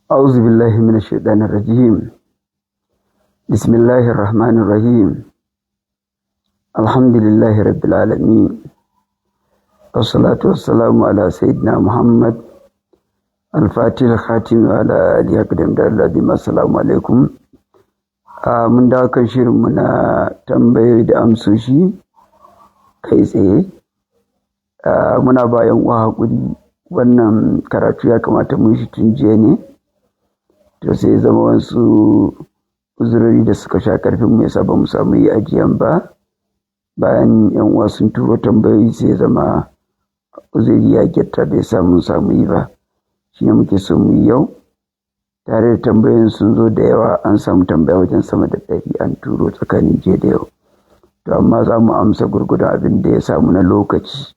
أعوذ بالله من الشيطان الرجيم. بسم الله الرحمن الرحيم. الحمد لله رب العالمين، والصلاة والسلام على سيدنا محمد الفاتح الخاتم وعلى آله أقدم الذين. السلام عليكم. mun dawo kan shirinmu na tambayoyi da amsoshi kai tsaye. Muna bayan uwa haƙuri, wannan karatu ya kamata mun shi tun jiya ne, to sai zama wasu uzurori da suka sha karfin mu yasa ba mu samu yi ajiyan ba. Bayan yan uwa sun turo tambayoyi sai zama uzuri ya getta bai samu yi ba, shine muke so mu yi yau. Tare da tambayoyin sun zo da yawa, an samu tambaya wajen sama da 100 an turo tsakanin jiya da yau, to amma za mu amsa gurgudan abin da ya samu na lokaci.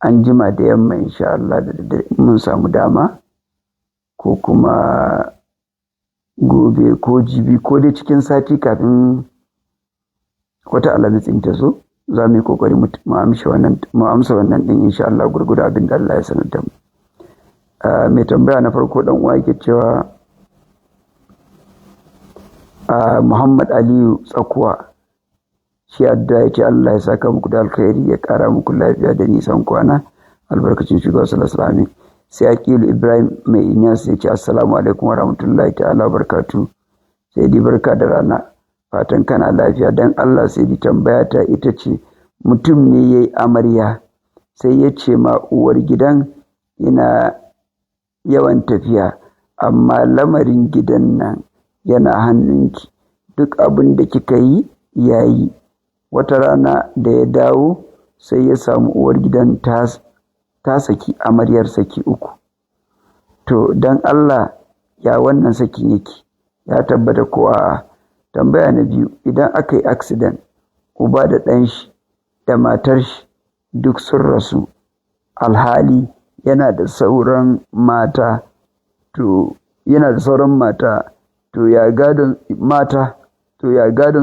An jima da yamma insha Allah da mun samu dama, ko kuma gobe ko jibi ko dai cikin sati kafin wata alamis in ta zo, za mu yi kokari mu amsa wannan din insha Allah gurgudan abin da Allah ya sanar da mu. Mai tambaya na farko dan uwa yake cewa Muhammad Aliyu Tsakuwa, shi addu'a yake Allah ya saka muku da alkhairi, ya kara muku lafiya da nisan kwana albarkacin shugaba sallallahu alaihi wasallam. Sai Aqilu Ibrahim mai Inyas ya ce assalamu alaikum wa rahmatullahi ta'ala barakatuh. Sai di barka da rana, fatan kana lafiya. Dan Allah sai di tambaya ta ita ce, mutum ne yayi amarya sai ya ce ma uwar gidan yana yawan tafiya, amma lamarin gidan nan yana hannunki, duk abin da kika yi yayi. Wata rana da ya dawo sai ya samu uwar gidan ta saki amaryar saki 3. To dan Allah ya wannan sakin yake, ya tabbata ko a? Tambaya na biyu, idan aka yi accident, uba da ɗan shi da matar shi duk sun rasu, alhali yana da sauran mata, to ya gadon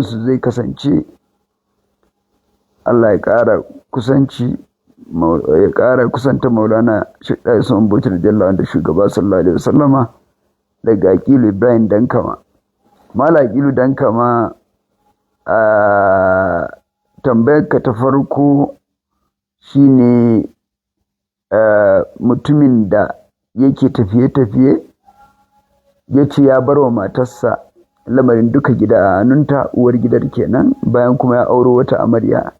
su zai kasance? Allah ya ƙara kusanta Maulana Sheikh Usman Bauchi radiyallahu anhu da shugaba sallallahu alaihi wasallama. Daga Aqilu Ibrahim Dankama. Mala Aqilu Dankama, tambayar ka ta farko shine mutumin da yake tafiye-tafiye ya ce ya bar wa matarsa lamarin duka gida a hannunta, uwar gidar kenan, bayan kuma ya auro wata amarya.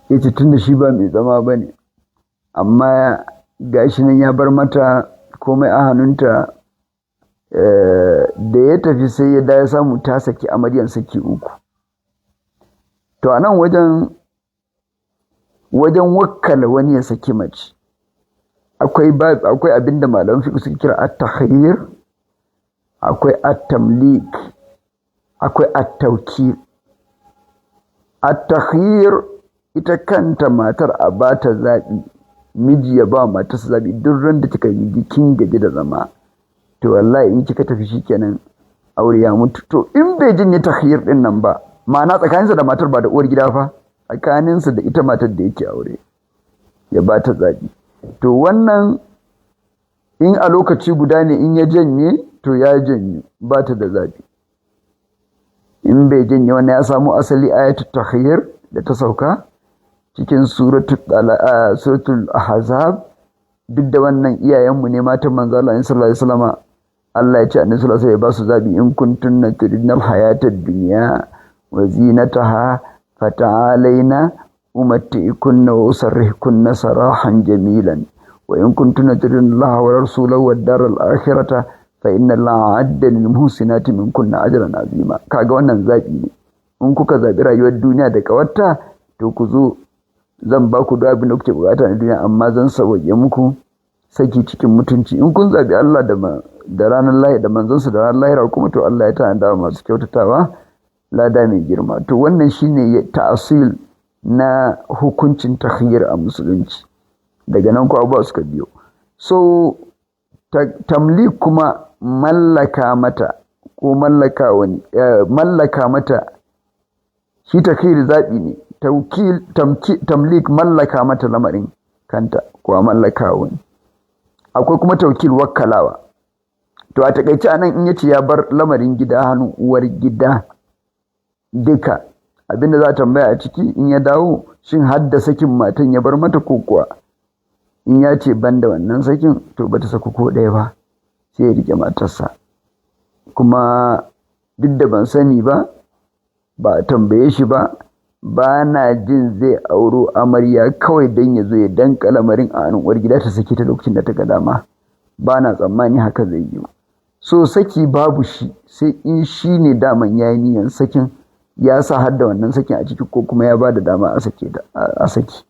Ya ce tun da shi ba mai zama ba ne, amma gashi nan ya bar mata komai a hannunta. Da ya tafi sai ya da ya samu ta saki amaryan saki 3. To a nan wajen wakkala wani ya saki mace, akwai abinda malaman fiqh suke kira at-takhyir, akwai at-tamlik, akwai at-tawkil. At-takhyir ita kanta matar a bata zabi, miji ya ba matarsa zabi, duk ran da kika yi kin gaji da zama, to wallahi in kika tafi shikenan aure ya mutu. To in bai jinye takhyir din nan ba, ma'ana tsakaninsa da matar ba da uwar gida fa, tsakaninsa da ita matar da yake aure, ya bata zabi. To wannan in a lokaci guda ne, in ya janye to ya janye, ba ta da zabi. In bai janye, wannan ya samu asali ayatul takhyir da ta sauka cikin suratul ahzab. Duk da wannan iyayenmu ne, matan manzo Allah sallallahu alaihi wasallam, Allah ya ce annabi sallallahu alaihi wasallam ya ba su zabi, in kuntunna turidnal hayatad dunya wa zinataha fata'alaina umatti'kunna wa usarrihkunna sarahan jamilan wa in kuntunna turidna Allaha wa rasulahu wad daral akhirata fa inna Allaha a'adda lil muhsinati minkunna ajran azima. Kaga wannan zabi ne. In kuka zabi rayuwar duniya da kawarta, to ku zo zan ba ku duk abin da kuke bukata na duniya, amma zan sauke muku saki cikin mutunci. In kun zabi Allah da ranar lahira da manzonsa da ranar lahira kuma, to Allah ya tana masu kyautatawa lada mai girma. To wannan shine ta'asil na hukuncin takhyir a musulunci. Daga nan ko abuwa suka biyo. So tamlik kuma mallaka mata ko mallaka mata, shi takhyir zabi ne. Tamlik mallaka mata lamarin kanta ko mallaka wani. Akwai kuma tawkil wakkalawa. to a takaice anan in yace ya bar lamarin gida hannun uwar gida duka, abinda za ta tambaya a ciki in ya dawo shin hadda sakin matan ya bar mata ko kuwa, in ya ce banda wannan sakin to bata saku ko ɗaya ba, sai ya rike matarsa. Kuma duk da ban sani ba a tambaye shi ba na jin zai auro amarya kawai don ya zo ya danka lamarin a hannun uwar gida ta saki ta lokacin da ta ga dama, ba na tsammani haka zai yi. So saki babu shi sai in shi ne daman ya yi niyan sakin, ya sa har da wannan sakin a ciki ko kuma ya ba da dama a saki.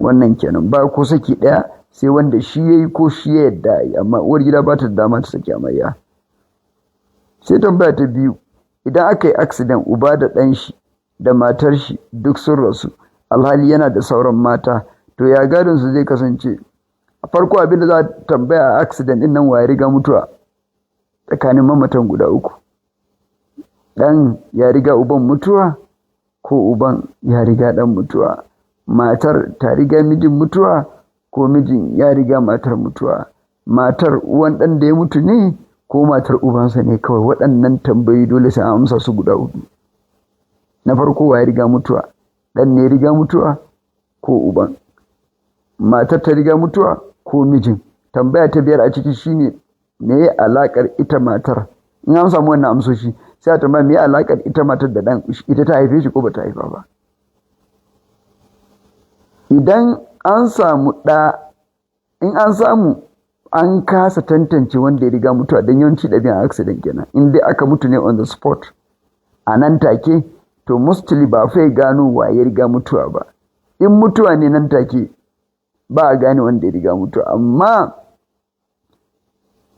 Wannan kenan, ba ko saki ɗaya sai wanda shi ya yi ko shi ya yadda yi, amma uwar gida ba ta da dama ta saki amarya. Sai tambaya ta biyu, idan aka yi accident uba da ɗan shi da matar shi duk sun rasu, alhali yana da sauran mata, to ya gadon su zai kasance? A farko abin da za a tambaya a accident din nan, ya riga mutuwa tsakanin mamatan guda uku. Ɗan ya riga uban mutuwa ko uban ya riga ɗan mutuwa? Matar ta riga mijin mutuwa ko mijin ya riga matar mutuwa? Matar uwan ɗan da ya mutu ne ko matar ubansa ne? Kawai waɗannan tambayi dole sai an amsa su guda hudu. Na farko, wa ya riga mutuwa? Ɗan ne ya riga mutuwa ko uban? Matar ta riga mutuwa ko mijin? Tambaya ta biyar a ciki shine, me ya alakar ita matar? In an samu wannan amsoshi sai a tambaya me ya alakar ita matar da ɗan, ita ta haife shi ko ba ta haifa ba? Idan an samu in an samu an kasa tantance wanda ya riga mutuwa, don yawanci ɗabi'an accident kenan, in dai aka mutu ne on the spot a nan take, to mostly ba fai gano wa ya riga mutuwa ba. In mutuwa ne nan take ba a gane wanda ya riga mutuwa, amma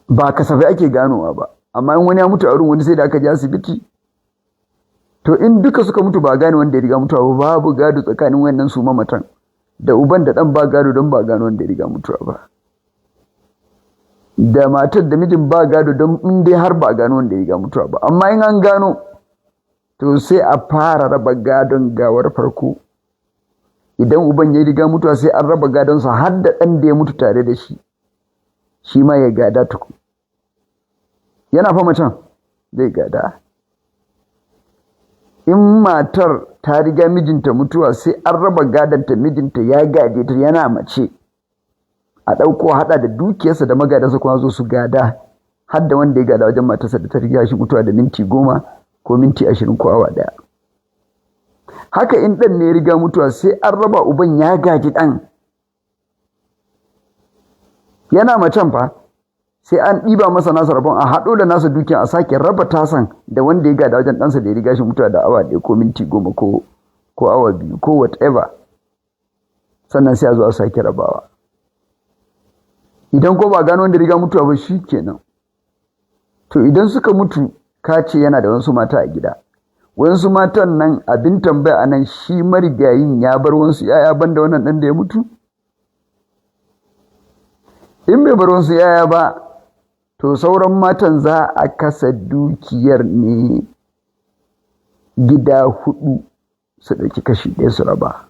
ba kasafai ake ganowa ba. Amma in wani ya mutu a wurin wani sai da aka je asibiti, to in duka suka mutu ba a gane wanda ya riga mutuwa ba, babu gado tsakanin wayannan su mamatan, da uban da ɗan ba gado don ba gano wanda ya riga mutuwa ba, da matar da mijin ba gado don in dai har ba gano wanda ya riga mutuwa ba. Amma in an gano, to sai a fara raba gadon gawar farko. Idan uban ya riga mutuwa sai an raba gadonsa har da ɗan da ya mutu tare da shi, shi ma ya gada tuku. Yana fa macen zai gada. In matar ta riga mijinta mutuwa sai an raba gadonta, mijinta ya gade ta yana mace, a ɗauko haɗa da dukiyarsa da magadansa kuma zo su gada, har da wanda ya gada wajen matarsa da ta riga shi mutuwa da minti 10 ko minti 20 ko awa 1. Haka in ɗan ne ya riga mutuwa sai an raba, uban ya gaji ɗan yana macen fa, sai an ɗiba masa nasa rabon, a haɗo da nasa dukiya a sake raba tasan da wanda ya gada wajen ɗansa da ya riga shi mutuwa da awa 1 ko minti 10 ko awa 2 ko whatever, sannan sai a zo a sake rabawa. Idan ko ba gano wanda riga mutuwa ba, shi kenan. To idan suka mutu, ka ce yana da wasu mata a gida, wasu matan nan abin tambaya a nan, shi marigayin ya bar wasu yaya banda wannan ɗan da ya mutu? In bai bar wasu yaya ba, to sauran matan za a kasa dukiyar ne gida 4, su ɗauki kashi 1 su raba.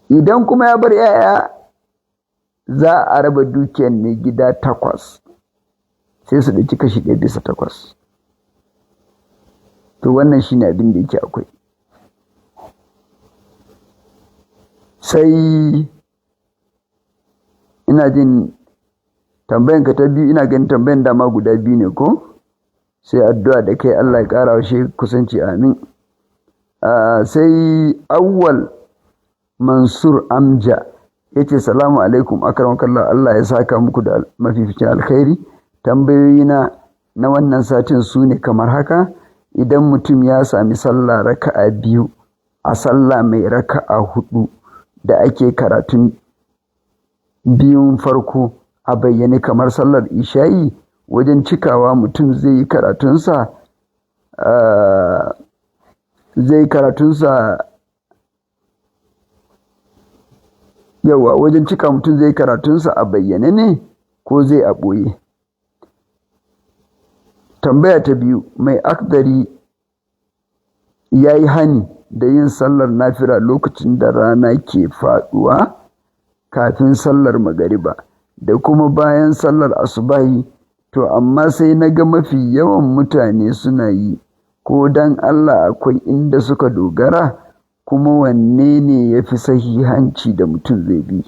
Idan kuma ya bar yaya, za a raba dukiyar ne gida 8, sai su ɗauki kashi 1/8. To wannan shi ne abin da yake akwai. Sai ina jin tambayanka ta biyu, ina ganin tambayan dama guda biyu ne ko? Sai addu'a da kai Allah ya ƙara wa shi kusanci, amin. Sai Awwal Mansur Amja yace salamu alaikum akramakallah, Allah ya saka muku da mafificin alkhairi. Tambayoyina na wannan satin su ne kamar haka: idan mutum ya sami sallah raka'a 2 a sallah mai raka'a 4 da ake karatun biyun farko a bayyane kamar sallar isha'i, wajen cikawa mutum zai yi karatunsa wajen cika mutum zai karatunsa a bayyane ne ko zai a ɓoye? Tambaya ta biyu, mai akdari ya yi hani da yin sallar nafila lokacin da rana ke faduwa kafin sallar magariba. da kuma bayan sallar asubahi, to amma sai na ga mafi yawan mutane suna yi, ko dan Allah akwai inda suka dogara, kuma wanne ne ya fi sahihanci da mutum zai bi?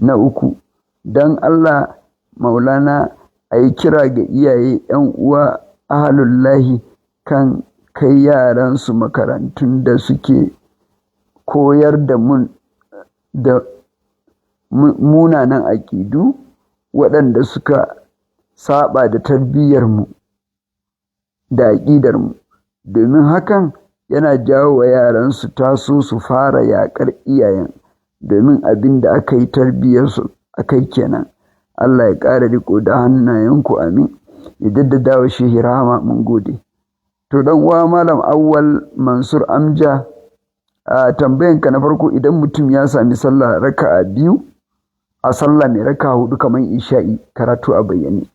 Na uku, dan Allah Maulana a yi kira ga iyaye 'yan uwa ahalullahi kan kai yaransu makarantun da suke koyar da munanan aƙidu waɗanda suka saba da tarbiyyarmu da aƙidarmu, domin hakan yana jawo wa yaran su taso su fara yaƙar iyayen, domin abin da aka yi tarbiyyarsu a kai kenan. Allah ya ƙara riko da hannayenku, amin. Ya jaddada wa shehi rahama, mun gode. To dan uwa Malam Awwal Mansur Amja, a tambayanka na farko, idan mutum ya sami sallah raka'a biyu a sallah mai raka'a hudu kamar isha'i, karatu a bayyane,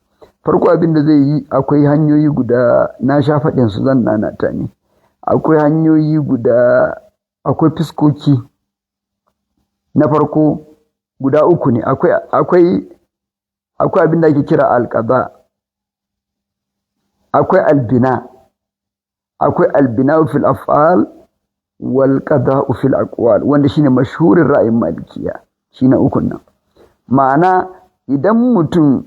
farko abin da zai yi, akwai hanyoyi guda, na sha faɗin su zan nanata ne, akwai hanyoyi guda, akwai fiskoki. Na farko guda uku ne, akwai abin da ake kira alqada, akwai albina, akwai albina fil af'al wal qada'u fil aqwal, wanda shine mashhurin ra'ayin malikiya, shine ukun nan. Ma'ana idan mutum,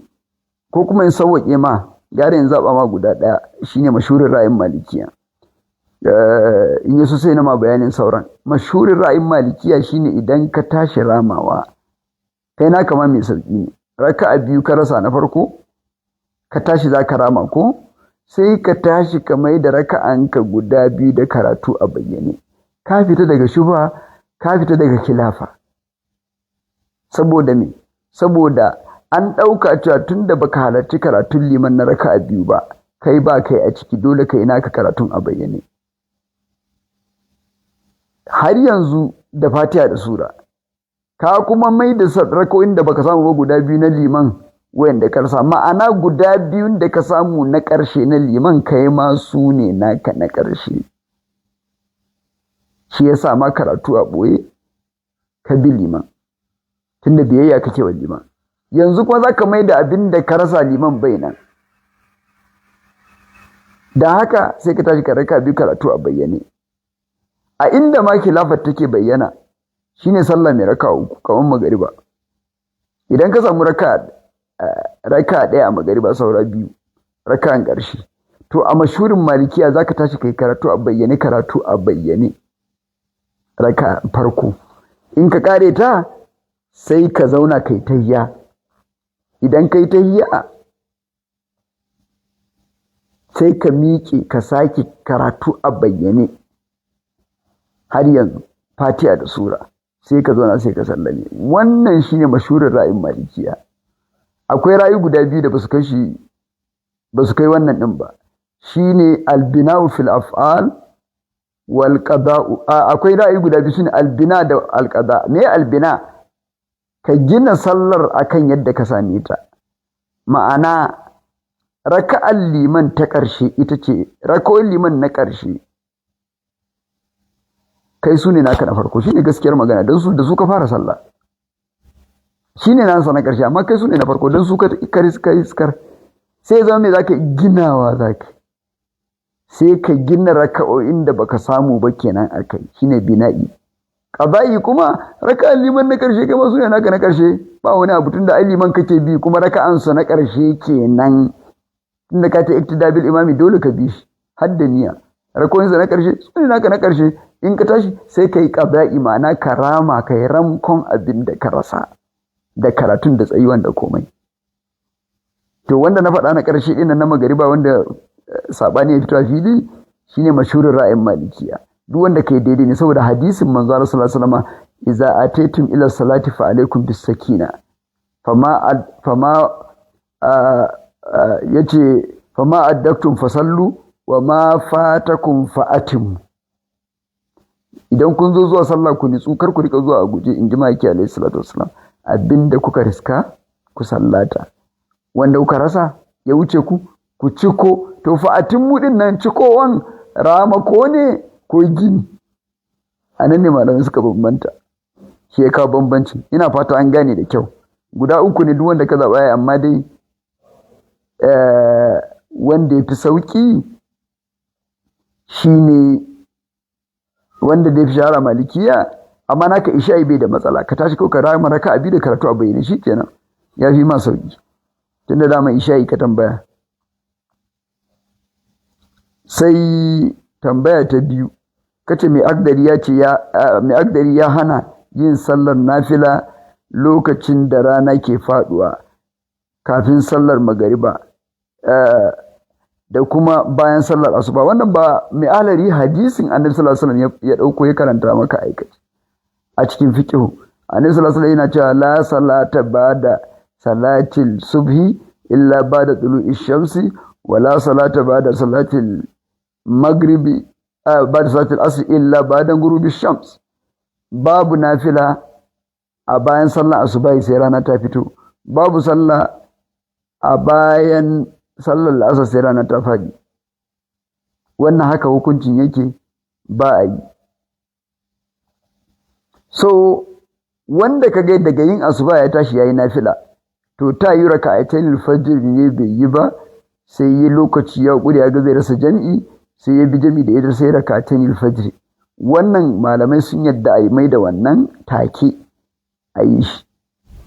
ko kuma in sauwaƙe ma, gare in zaɓa ma guda ɗaya, shine mashhurin ra'ayin malikiya. In yaso sai na ma bayanin sauran. Mashhurin ra'ayin malikiya shine idan ka tashi ramawa, kai na kama mai sauƙi ne, raka'a biyu ka rasa na farko, ka tashi za ka rama ko, sai ka tashi ka mai da raka'anka guda biyu da karatu a bayyane, ka fita daga shubha, ka fita daga khilafa. Saboda me? Saboda an ɗauka cewa tun da baka halarci karatun liman na raka'a biyu ba, kai ba kai a ciki, dole kai naka karatun a bayyane. Har yanzu da Fatiha da sura, ka kuma mai da rako'in da baka samu ba guda biyu na liman wayanda ka rasa, ma'ana guda biyun da ka samu na ƙarshe na liman, kai ma su ne naka na ƙarshe. Shi ya sa ma karatu a ɓoye ka bi liman, tunda biyayya kake wa liman. Yanzu kuma za ka mai da abin da ka rasa liman bai nan, da haka sai ka tashi ka raka biyu karatu a bayyane. A inda ma khilafat take bayyana shine sallah mai raka uku kamar magariba. Idan ka samu raka ɗaya a magariba, saura biyu raka'an ƙarshe, to a mashhurin malikiya zaka tashi kai karatu a bayyane raka farko. In ka kare ta, sai ka zauna kai tahiyya. Idan kai tahiyya, sai ka miƙe ka sake karatu a bayyane har yanzu Fatiha da sura, sai ka zauna sai ka sallame. Wannan shine mashhurin ra'ayin malikiya. Akwai ra'ayi guda biyu da basu kai wannan din ba, shine albina'u fil af'al wal qada'u. Akwai ra'ayi guda biyu, shine albina da alqada. Me albina? Ka gina sallar akan yadda ka same ta, ma'ana raka'an liman ta ƙarshe ita ce raka'o'in liman na ƙarshe, kai su ne naka na farko. Shine gaskiyar magana, don su da su ka fara sallah, shine nasa na ƙarshe, amma kai su ne na farko, don su ka riskar. Sai zama me zaka ginawa, sai ka gina raka'o'in da baka samu ba kenan akai, shine bina'i. Qada'i kuma raka'an liman na ƙarshe, kai ma su ne naka na ƙarshe, ba wani abu, tunda ai liman kake bi, kuma raka'an su na ƙarshe kenan, tunda ka ta iktida bil imami, dole ka bi shi har da niyya. Raka'o'in sa na ƙarshe su ne naka na ƙarshe. In ka tashi sai ka yi qada'i, ma'ana karama, kai ramkon abin da ka rasa da karatun da tsayuwan da komai. To wanda na faɗa na ƙarshe ɗin na magariba, wanda saɓani ya fito a fili, shine mashhurin ra'ayin malikiya. Duk wanda kai daidai ne, saboda hadisin manzo Allah sallallahu alaihi wasallam, idza ataytum ila salati fa alaikum bis sakina, yace fama addaktum fasallu wa ma fatakum fa atimmu. Idan kun zo zuwa sallah ku nitsu, kar ku rika zuwa a guje, in ji maki alaihi salatu wasallam. Abinda kuka riska ku sallata, wanda kuka rasa ya wuce ku ciko. To fa atimmu din nan, cikowan ramako ne ko gini? A nan ne malamai suka bambanta, shi ya kawo bambancin. Ina fata an gane da kyau. guda uku ne duk wanda ka zaɓa ya, amma dai wanda ya fi sauƙi shi ne wanda da ya fi shahara malikiya, amma naka isha'i bai da matsala, ka tashi ko ka rama raka abi da karatu a bayyane shi kenan ya fi ma sauƙi, tunda dama isha'i ka tambaya. Sai tambaya ta biyu, kace mai agdari ya hana yin sallar nafila lokacin da rana ke faduwa kafin sallar magariba da kuma bayan sallar asuba. Wannan ba mai alari hadisin annabi sallallahu alaihi wasallam ya dauko ya karanta maka aikace a cikin fiqh. Annabi sallallahu alaihi wasallam yana cewa la salata ba'da salatil subhi illa ba'da tulu'i shamsi wa la salata ba'da salatil maghribi ba'da salatil asr illa ba'da ghurubi shams. Babu nafila a bayan sallar asuba sai rana ta fito, babu sallah a bayan sallar la'asar sai rana ta faɗi. Wannan haka hukuncin yake, ba a yi. So wanda kaga daga yin asuba ya tashi yayi nafila, to ta yi raka'atayn fajr ne bai yi ba, sai yi lokaci ya ƙure ya ga zai rasa jami'i, sai ya bi jami'i da ita sai raka'atayn fajr. Wannan malamai sun yadda a yi mai da wannan take a yi shi.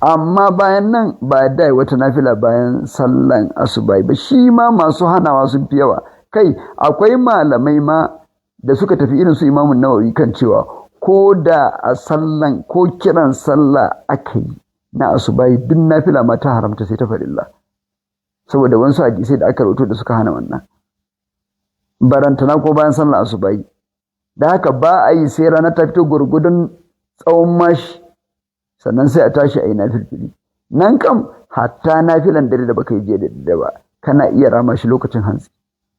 Amma bayan nan ba da wata nafila bayan sallan asuba ba, shi ma masu hanawa sun fi yawa. Kai akwai malamai ma da suka tafi irin su Imamun Nawawi kan cewa ko da a sallan ko kiran sallah aka yi na asuba duk nafila ma ta haramta sai ta farilla, saboda wasu hadisai da aka rawaito da suka hana wannan, barantana ko bayan sallan asuba. Da haka ba a yi sai rana ta fito gurgudun tsawon mashi, sannan sai a tashi a yi nafilfili. Nan kam hatta nafilan dare da baka yi jiya da dare ba kana iya rama shi lokacin hantsi.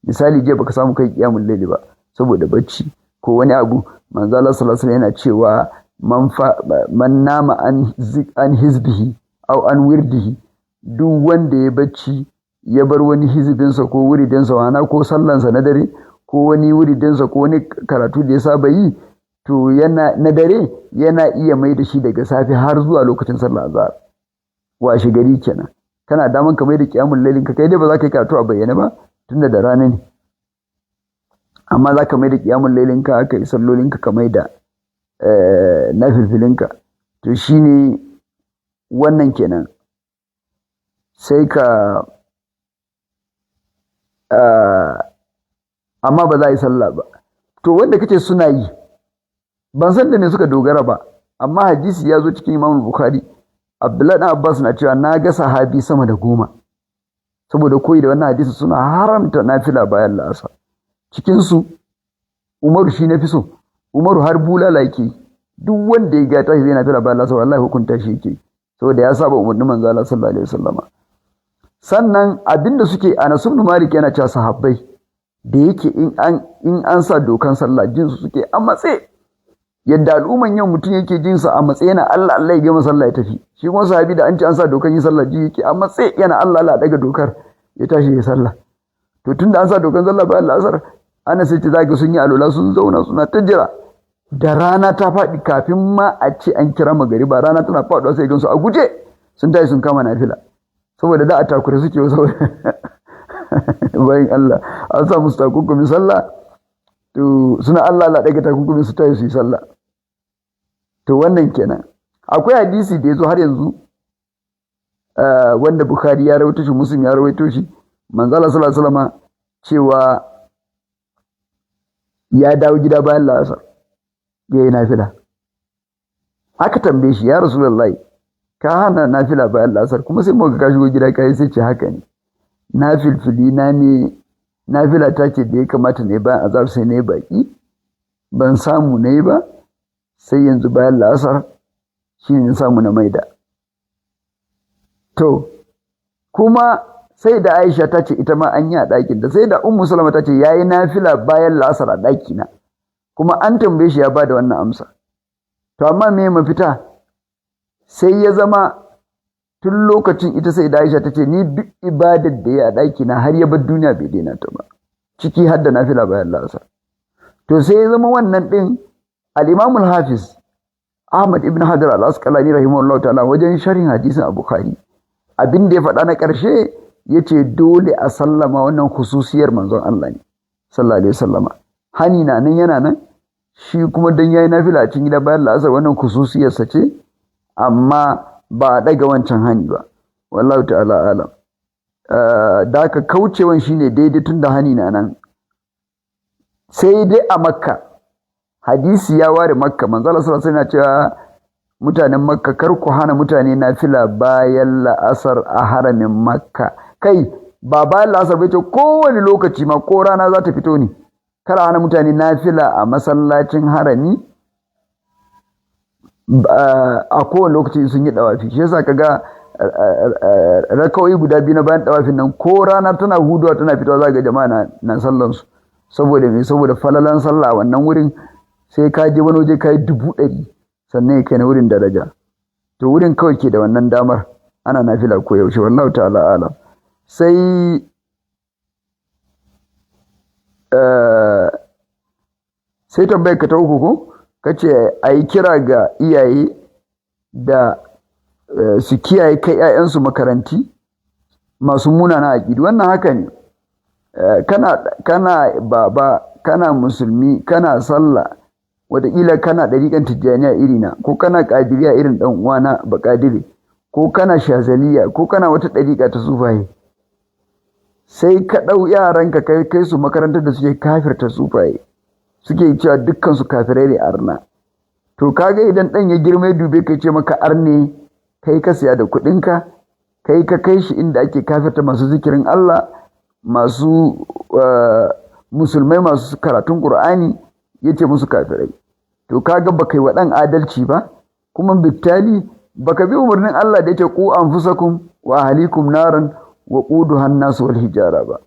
Misali jiya baka samu kai kiyamul laili ba saboda bacci ko wani abu, manzo Allah sallallahu alaihi wasallam yana cewa man nama an hizbihi aw an wirdihi, duk wanda ya bacci ya bar wani hizbinsa ko wuridinsa, wana ko sallansa na dare ko wani wuridinsa ko wani karatu da ya saba yi, to yana na dare yana iya mai da shi daga safe har zuwa lokacin sallar azhar. Washe gari kenan kana daman ka mai da kiyamul lailin ka, kai dai ba za ka yi karatu a bayyane ba tunda da rana ne, amma za ka mai da kiyamul lailin ka, aka yi sallolin ka mai da nafilfilin ka. To shine wannan kenan. Sai ka amma ba za a yi sallah ba. To wanda kace suna yi, ban san da me suka dogara ba, amma hadisi ya zo cikin Imam Bukhari, Abdullahi dan Abbas na cewa na ga sahabi sama da 10 saboda koyi da wannan hadisi suna haramta nafila bayan la'asar. Cikin su Umaru shi na fi so. Umaru har bulala yake, duk wanda ya ga tashi zai nafila bayan la'asar wallahi hukunta shi yake, saboda ya saba umarnin manzo Allah sallallahu alaihi wasallama. Sannan abinda suke, Anas ibn Malik yana cewa sahabbai da yake in an sa dokan sallah jinsu suke a matse, yadda al'umman yau mutum yake jinsa a matse yana Allah Allah ya gama sallah ya tafi, shi kuma sahabi da an ce an sa dokan yin sallah ji yake a matse yana Allah Allah daga dokar ya tashi ya sallah. To tunda an sa dokan sallah bayan la'asar, ana sai ta zaki sun yi alola sun zauna suna ta jira da rana ta faɗi, kafin ma a ce an kira magariba rana tana faɗuwa sai gansu a guje sun tashi sun kama nafila, saboda da a takure suke saboda bayan Allah an sa musu takunkumin sallah, to suna Allah Allah daga takunkumin su tayi su yi sallah. To wannan kenan. Akwai hadisi da yazo har yanzu wanda Bukhari ya rawaito shi, Muslim ya rawaito shi, manzo Allah sallallahu alaihi wasallam cewa ya dawo gida bayan la'asar yayi nafila. Aka tambaye shi, ya Rasulullahi ka hana nafila bayan la'asar kuma sai muka ka shigo gida kai, sai ce haka ne, nafilfili na ne, nafila ta ce da ya kamata ne bayan azhar sai ne baki ban samu ne ba, sai yanzu bayan la'asar shine na samu na maida. To kuma sai da Aisha ta ce ita ma an yi a ɗakin da, sai da Ummu Salama ta ce yayi nafila bayan la'asar a ɗaki na, kuma an tambaye shi ya bada wannan amsa. To amma me mafita? Sai ya zama tun lokacin ita sai da Aisha ta ce ni duk ibadar da ya a ɗaki na har ya bar duniya bai daina ta ba, ciki har da nafila bayan la'asar. To sai ya zama wannan ɗin al-Imam al-Hafiz Ahmad ibn Hajar al-Asqalani rahimahullahu ta'ala wajen sharhin hadisin a Bukhari abin da ya faɗa na ƙarshe yace dole a sallama wannan khususiyar manzon Allah ne sallallahu alaihi wasallama hani na nan yana nan shi kuma dan yayi nafila a cikin gida bayan la'asar wannan khususiyar sa ce amma ba a daga wancan hani ba wallahu ta'ala alam da ka kaucewan shine daidai tun da hani na nan sai dai a Makka hadisi ya ware Makka manzo Allah sallallahu alaihi wasallam yana cewa mutanen Makka kar ku hana mutane nafila bayan la'asar a haramin Makka kai ba bayan la'asar bai ce kowane lokaci ma ko rana za ta fito ne kar hana mutane nafila a masallacin harami a kowane lokaci sun yi dawafi shi yasa kaga rakawai guda biyu na bayan dawafin nan ko rana tana huduwa tana fitowa za ga jama'a na sallan su saboda me saboda falalan sallah wannan wurin sai ka je wani waje ka yi 100,000 sannan ya kai na wurin daraja to wurin kawai ke da wannan damar ana nafila ko yaushe wallahu ta'ala alam sai sai tambayar ka ta uku ko kace ayi kira ga iyaye da su kiyaye kai 'ya'yansu makaranti masu munana aƙidu wannan haka ne kana baba kana musulmi kana sallah wataƙila kana ɗariƙan tijjaniya irina ko kana ƙadiriya irin ɗan uwana ba ƙadiri ko kana shazaliya ko kana wata ɗariƙa ta sufaye sai ka ɗau yaranka kai su makarantar da suke kafirta sufaye suke cewa dukkan su kafirai ne arna to kaga idan ɗan ya girma ya dube kai ce maka arne kai ka siya da kuɗinka kai ka kai shi inda ake kafirta masu zikirin Allah masu musulmai masu karatun Qur'ani yace musu kafirai to kaga baka yi wa ɗan adalci ba kuma bittali baka bi umarnin Allah da yake ku anfusakum wa ahlikum naran wa quduha an-nas wal hijara ba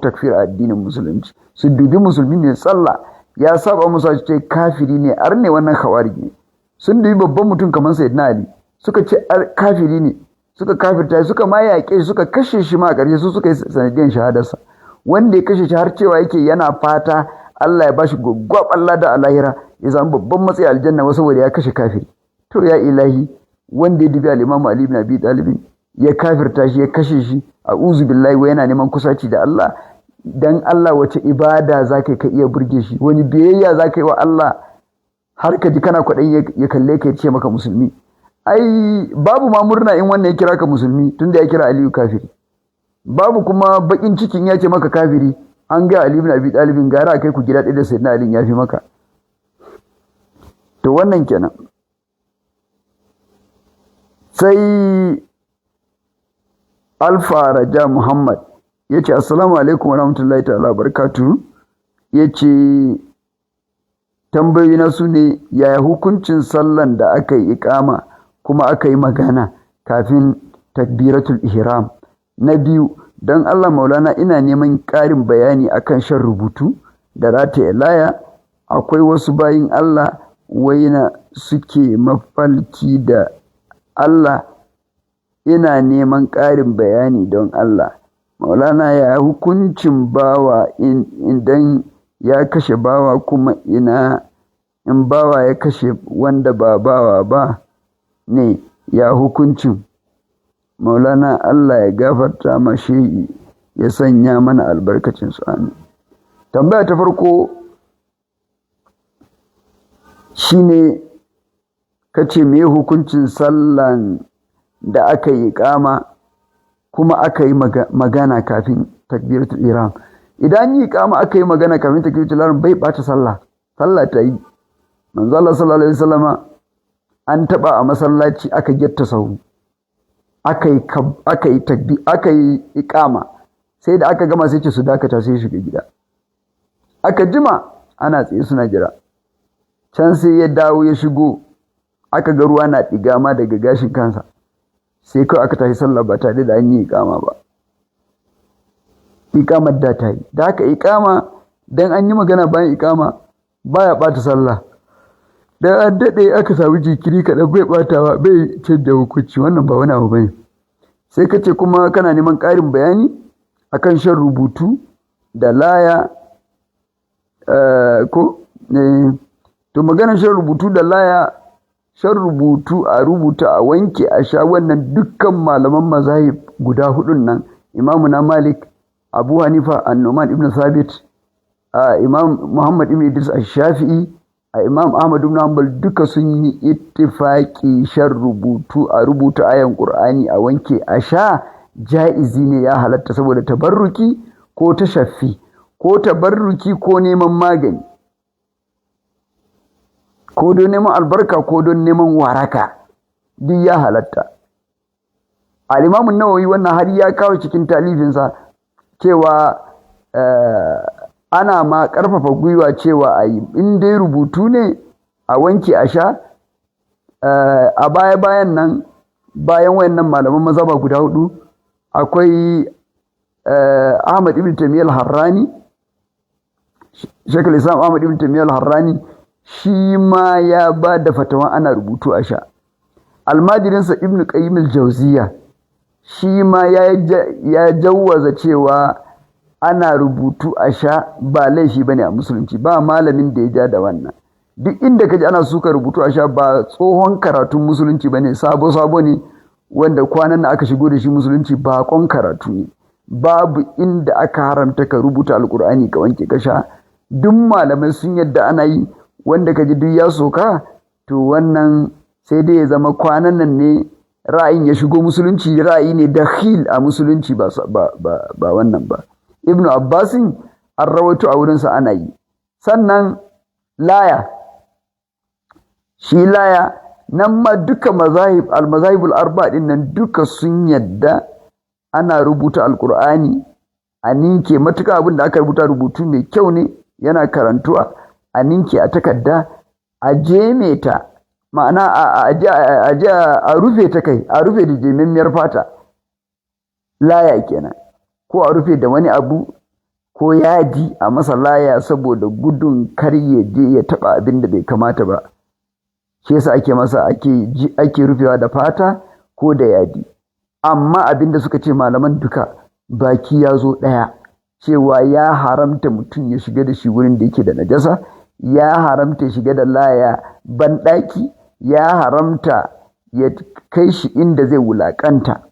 takfir a addinin musulunci su dubi musulmi ne sallah ya saba musu ce kafiri ne arne wannan khawarij ne sun dubi babban mutum kamar sayyidina ali suka ce kafiri ne suka kafirta suka ma yaƙe suka kashe shi ma a ƙarshe su suka yi sanadiyar shahadarsa wanda ya kashe shi har cewa yake yana fata Allah ya bashi gwaggwaɓar lada a lahira ya samu babban matsayi aljanna wasu saboda ya kashe kafiri to ya ilahi wanda ya dubi al-Imam Ali ibn Abi Talib ya kafirta shi ya kashe shi a'udhu billahi wa yana neman kusaci da Allah dan Allah wace ibada zaka ka iya burge shi wani biyayya zaka yi wa Allah har ka ji kana kwaɗayi ya kalle ka ya ce maka musulmi ai babu ma murna in wannan ya kira ka musulmi tunda ya kira Aliyu kafiri babu kuma bakin cikin ya ce maka kafiri an ga Ali ibn Abi Talib gara kai ku gida ɗaya da Sayyidina Ali ya fi maka to wannan kenan sai Alfa Raja Muhammad ya ce assalamu alaikum wa rahmatullahi ta'ala barakatuhu ya ce tambayoyina su ne yaya hukuncin sallan da aka yi ikama kuma aka yi magana kafin takbiratul ihram na biyu don Allah maulana ina neman ƙarin bayani akan shan rubutu da rataye laya akwai wasu bayin Allah waina suke mafalki da Allah ina neman ƙarin bayani don Allah maulana ya hukuncin bawa idan ya kashe bawa kuma in bawa ya kashe wanda ba bawa ba ne ya hukuncin maulana Allah ya gafarta mashi ya sanya mana albarkacin su amin tambaya ta farko shine kace me hukuncin sallan da aka yi kama kuma aka yi magana kafin takbiratul ihram idan yi kama aka yi magana kafin takbiratul ihram bai bata sallah ta yi manzo Allah sallallahu alaihi wasallama an taba a masallaci aka getta sahu aka yi iqama sai da aka gama sai ce su dakata sai shiga gida aka jima ana tsaye suna jira. Can sai ya dawo ya shigo, aka ga ruwa na ɗiga ma daga gashin kansa, sai kawai aka tashi sallah ba tare da an yi iƙama ba. Iƙamar da ta yi, da haka iƙama dan an yi magana bayan iƙama baya ɓata sallah. Dan an daɗe aka samu jikiri kaɗan bai ɓatawa, bai canza hukunci, wannan ba wani abu bane. Sai ka ce kuma kana neman ƙarin bayani akan shan rubutu da laya to maganar shan rubutu da laya, shan rubutu a rubuta a wanke a sha, wannan dukkan malaman mazahib guda hudun nan, Imamu na Malik, Abu Hanifa, An-Nu'man ibn Thabit, Imam Muhammad ibn Idris Ash-Shafi'i, Imam Ahmad ibn Hanbal, duka sun yi ittifaqi shan rubutu a rubuta ayan Qur'ani a wanke a sha jaizi ne, ya halatta saboda tabarruki ko tashaffi ko tabarruki ko neman magani ko don neman albarka ko don neman waraka, duk ya halatta. Al-Imam an-Nawawi wannan har ya kawo cikin talifinsa cewa ana ma ƙarfafa gwiwa cewa a yi, in dai rubutu ne a wanke a sha. A baya-bayan nan, bayan wayannan malaman mazhaba guda hudu, akwai Ahmad ibn Taymiyyah al-Harrani, Shaykhul Islam Ahmad ibn Taymiyyah al-Harrani, shi ma ya ba da fatawa ana rubutu a sha. Almajirinsa Ibn Qayyim al-Jawziyya shi ma ya jawwaza cewa ana rubutu a sha, ba laifi bane a musulunci, ba malamin da ya ja da wannan. Duk inda kaji ana suka rubutu a sha, ba tsohon karatun musulunci bane, sabo ne wanda kwanan da aka shigo da shi musulunci, bakon karatu ne. Babu inda aka haramta ka rubuta alkur'ani ka wanke ka sha. Duk malamai sun yadda ana yi, wanda kaji duk ya soka, to wannan sai dai ya zama kwanan nan ne ra'ayin ya shigo musulunci, ra'ayi ne dakhil a musulunci, ba wannan ba. Ibn Abbasin an rawaito a wurinsa ana yi. Sannan laya, shi laya nan ma duka al-mazahibul arba din nan duka sun yadda ana rubuta alkur'ani a ninke, matuka abin da aka rubuta rubutu mai kyau ne, yana karantuwa, a ninke a takarda, a jeme ta, ma'ana a rufe ta kai, a rufe da jememmiyar fata, laya kenan, ko a rufe da wani abu ko yadi a masa laya saboda gudun kar ya je ya taba abin da bai kamata ba. Shi yasa ake rufewa da fata ko da yadi. Amma abin da suka ce malaman duka baki ya zo ɗaya, cewa ya haramta mutum ya shiga da shi wurin da yake da najasa, ya haramta ya shiga da laya banɗaki, ya haramta ya kai shi inda zai wulaƙanta.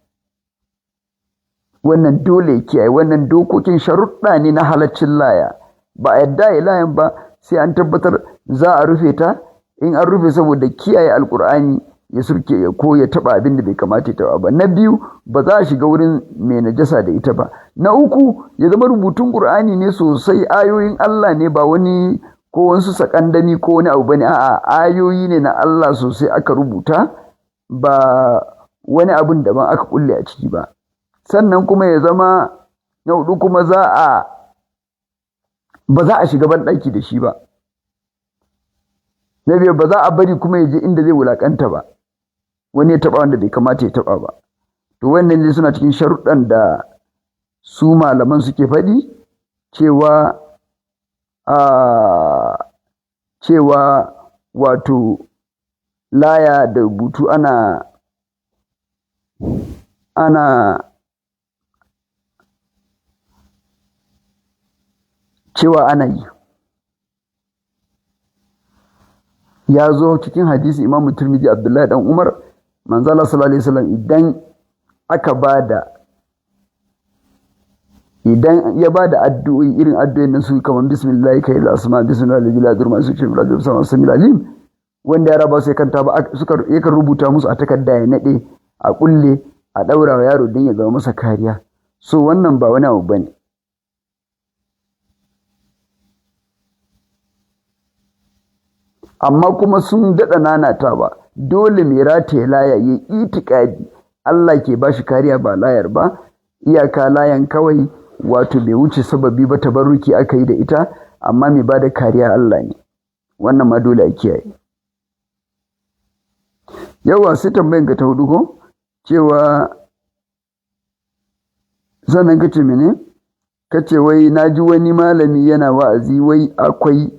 Wannan dole ya kiyaye, wannan dokokin sharuɗa ne na halaccin laya. Ba a yadda ya layan ba sai an tabbatar za a rufe ta, in an rufe saboda kiyaye alkur'ani ya surke ya ko ya taba abin da bai kamata ya taba ba. Na biyu, ba za a shiga wurin mai najasa da ita ba. Na uku, ya zama rubutun Qur'ani ne sosai, ayoyin Allah ne, ba wani ko wasu sakandami ko wani abu bane, a'a ayoyi ne na Allah sosai aka rubuta, ba wani abun daban aka kulle a ciki ba. Sannan kuma ya zama, na hudu kuma ba za a shiga banɗaki da shi ba. Na biyar, ba za a bari kuma ya je inda zai wulakanta ba, wani ya taɓa wanda bai kamata ya taɓa ba. To wannan ne suna cikin sharuɗan da su malaman suke faɗi cewa wato laya da rubutu ana cewa ana yi. Ya zo cikin hadisi Imam Tirmidhi, Abdullahi dan Umar, manzo Allah sallallahu alaihi wasallam idan ya bada addu'o'i, irin addu'o'in nan su kamar bismillah kai al-asma, bismillah la durma su ce Allah subhanahu alim, wanda ya raba sai kanta ba yakan rubuta musu a takarda ya nade a kulle a daura wa yaro don ya zama masa kariya. So wannan ba wani abu bane. Amma kuma sun daɗa nanata ba, dole mai rataye laya ya itikadi Allah ke ba shi kariya ba layar ba, iyaka layan kawai wato bai wuce sababi ba, tabarruki aka yi da ita, amma mai bada kariya Allah ne, wannan ma dole a kiyaye. Yawa sai tambayan ka ta hudu ko cewa sannan kace mene kace wai naji wani malami yana wa'azi wai akwai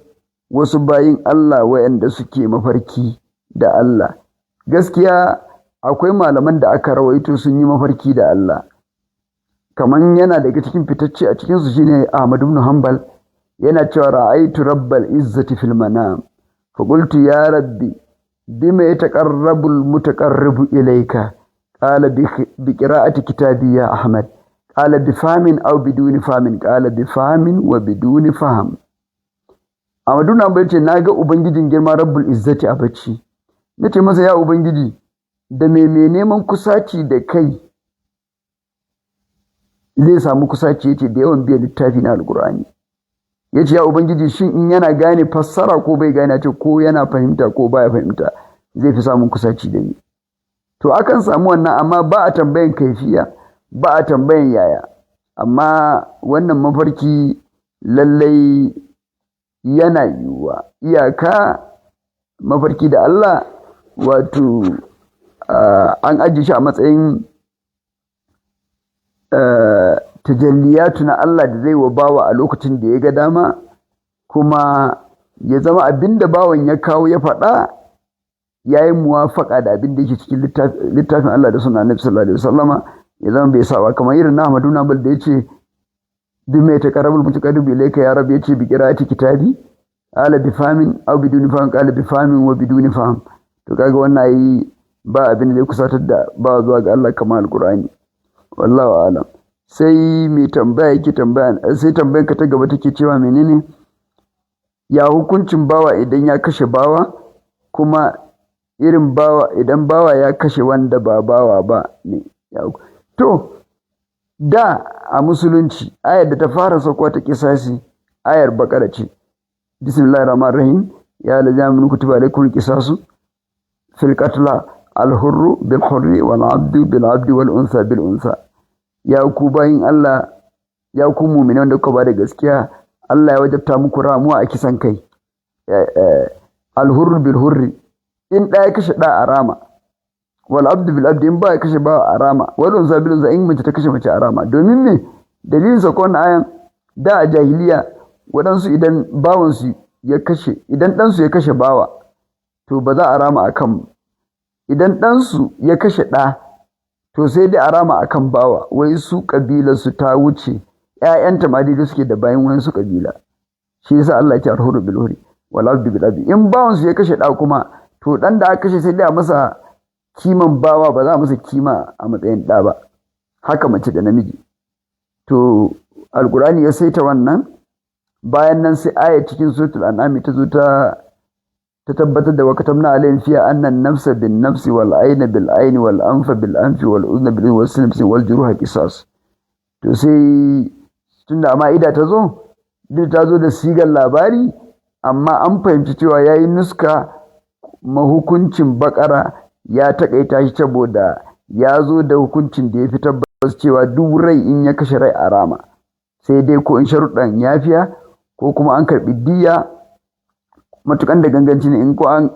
wasu bayin Allah wayanda suke mafarki da Allah. Gaskiya akwai malaman da aka rawaito sun yi mafarki da Allah, kaman yana daga cikin fitacce a cikin su shine Ahmad ibn Hanbal, yana cewa ra'aytu rabbal izzati fil manam fa qultu ya rabbi bima yataqarrabu al mutaqarribu ilayka qala bi qira'ati kitabi ya Ahmad qala bi fahmin aw biduni fahmin qala bi fahmin wa biduni fahm. Ahmad ibn Hanbal ce naga ubangijin girma rabbul izzati a bacci, nace masa ya ubangiji da me neman kusaci da kai zai samu kusaci, yace da yawan biya littafi na alqur'ani. Yace ya ubangiji shin in yana gane fassara ko bai gane, ce ko yana fahimta ko baya fahimta zai fi samun kusaci da ni. To akan samu wannan, amma ba a tambayan kaifiya, ba a tambayan yaya. Amma wannan mafarki lallai yana yiwuwa, iyaka mafarki da Allah wato an ajiye shi a matsayin tajalliyatu na Allah da zai wa bawa a lokacin da ya ga dama, kuma ya zama abinda bawan ya kawo ya faɗa ya yi muwafaƙa da abin da yake cikin littafin Allah da sunan Annabi sallallahu alaihi wasallama, ya zama bai sawa kamar irin na Ahmadu Nabal da yace bi mai taqarrabul mutaqarrib ilayka ya rabbi, yace bi qira'ati kitabi ala bi fahmin aw biduni fahm qala bi fahmin wa biduni fahm. To kaga wannan yi ba abin da zai kusatar da ba zuwa ga Allah kamar alqur'ani, wallahu a'lam. Sai mai tambaya yake tambaya, sai tambayar ka ta gaba take cewa menene ya hukuncin bawa idan ya kashe bawa, kuma irin bawa idan bawa ya kashe wanda ba bawa ba ne. To da a musulunci ayar da ta fara saukowa ta kisasi ayar Bakara ce, bismillahir rahmanir rahim, ya lazina min kutiba alaykum qisasu fil qatla al-hurru bil hurri wal abdu bil abdi wal unsa bil unsa. Ya ku bayin Allah, ya ku mu'mini wanda kuka ba da gaskiya, Allah ya wajabta muku ramuwa a kisan kai. Al-hurru bil hurri, in ɗaya kashe ɗa a rama, wal abdu bil abdi, in ba ya kashe ba a rama, wal unsa bil unsa, in mace ta kashe mace a rama. Domin me dalilin sa wannan ayan, da a jahiliya waɗansu idan bawansu ya kashe, idan ɗansu ya kashe bawa to ba za a rama akan, idan ɗansu ya kashe ɗa to sai dai a rama akan bawa, wai su kabilarsu ta wuce ƴaƴanta ma dai suke da bayan wani su kabila. Shi yasa Allah ya ce al-hurru bil hurri wal abdu bil abdi. In bawansu ya kashe ɗa kuma to ɗan da aka kashe sai dai a masa kiman bawa, ba za a masa kima a matsayin ɗa ba. Haka mace da namiji. To alqur'ani ya saita wannan. Bayan nan sai aya cikin suratul an'am ta zo ta tabbatar da wakatamna alayhim fiha annan nafsa bin nafsi wal ayna bil ayni wal anfa bil anfi wal udhna bil udhni was sinna wal juruha qisas. To sai tunda ma'ida ta zo, duk ta zo da sigar labari, amma an fahimci cewa yayi nuska mahukuncin Bakara ya takaita shi saboda ya zo da hukuncin da ya fi tabbas cewa duk rai in ya kashe rai a rama, sai dai ko in sharuɗan yafiya ko kuma an karɓi diya, matukan da ganganci ne, in ko an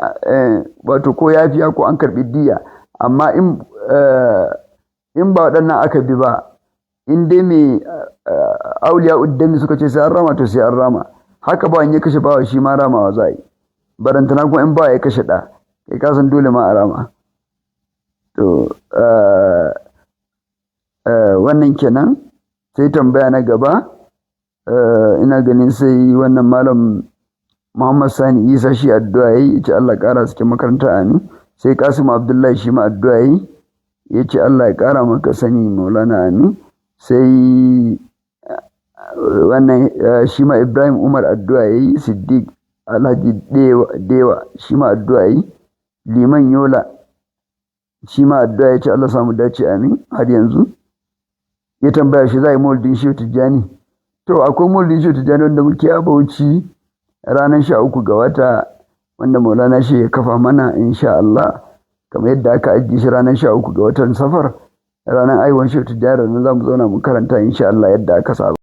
wato ko yafiya ko an karɓi diya. Amma in ba waɗannan aka bi ba, in dai mai auliya uddami suka ce sai an rama to sai an rama. Haka ba in ya kashe bawa shi ma ramawa za a yi, barantana kuma in ba ya kashe ɗa, kai ka san dole ma a rama. To wannan kenan. Sai tambaya na gaba, ina ganin sai wannan malam Muhammad Sani Isa shi addu'a yayi, yace Allah ƙara cikin makaranta amin. Sai Kasim Abdullahi shi ma addu'a yayi, yace Allah ya ƙara maka sani Maulana amin. Sai wannan shi ma Ibrahim Umar addu'a yayi, Siddiq Alhaji Dewa shi ma addu'a yayi, Liman Yola shi ma addu'a yace Allah samu dace amin. Har yanzu ya tambaya shi zai maulidin Shehu Tijjani. To akwai maulidin Shehu Tijjani wanda muke a Bauchi ranar 13 ga wata, wanda Maulana shi ya kafa mana insha Allah, kamar yadda aka ajiye shi ranar 13 ga watan Safar, ranar aiwon Shehu Tijjani, za mu zauna mu karanta insha Allah yadda aka saba.